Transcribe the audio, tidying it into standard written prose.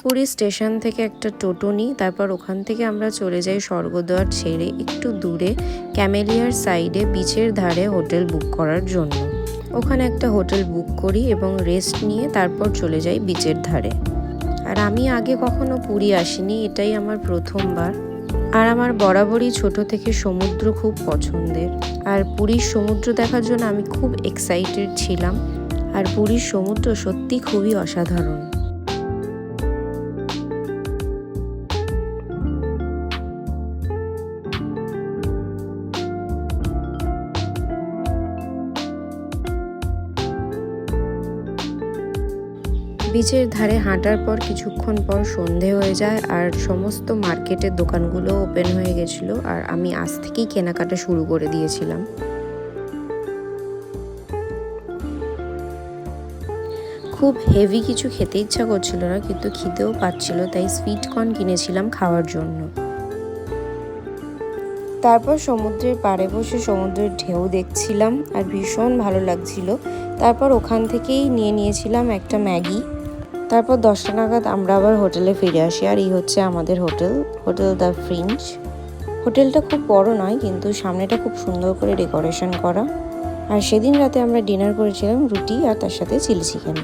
Puri station থেকে একটা টোটো নিই, তারপর ওখান থেকে আমরা চলে যাই স্বর্গদ্বার ছেড়ে একটু দূরে ক্যামেলিয়ার সাইডে বিচের ধারে হোটেল বুক করার জন্য। ওখানে একটা হোটেল বুক করি এবং রেস্ট নিয়ে তারপর চলে যাই বিচের ধারে। আর আমি আগে কখনো পুরী আসিনি, এটাই আমার প্রথমবার। আর আমার বরাবরই ছোট থেকে সমুদ্র খুব পছন্দের, আর পুরীর সমুদ্র দেখার জন্য আমি খুব এক্সাইটেড ছিলাম। আর পুরীর সমুদ্র সত্যি খুবই অসাধারণ। বিচের ধারে হাঁটার পর কিছুক্ষণ পর সন্ধে হয়ে যায় আর সমস্ত মার্কেটের দোকানগুলো ওপেন হয়ে গেছিলো, আর আমি আজ থেকেই কেনাকাটা শুরু করে দিয়েছিলাম। খুব হেভি কিছু খেতে ইচ্ছা করছিল না, কিন্তু খিদেও পাচ্ছিল, তাই সুইট কর্ন কিনেছিলাম খাওয়ার জন্য। তারপর সমুদ্রের পাড়ে বসে সমুদ্রের ঢেউ দেখছিলাম আর ভীষণ ভালো লাগছিল। তারপর ওখান থেকেই নিয়েছিলাম একটা ম্যাগি। তারপর 10টা নাগাদ আমরা আবার হোটেলে ফিরে আসি, আর এই হচ্ছে আমাদের হোটেল দ্য ফ্রিঞ্জ। হোটেলটা খুব বড় নয়, কিন্তু সামনেটা খুব সুন্দর করে ডেকোরেশন করা। আর সেদিন রাতে আমরা ডিনার করেছিলাম রুটি আর তার সাথে চিলি চিকেন।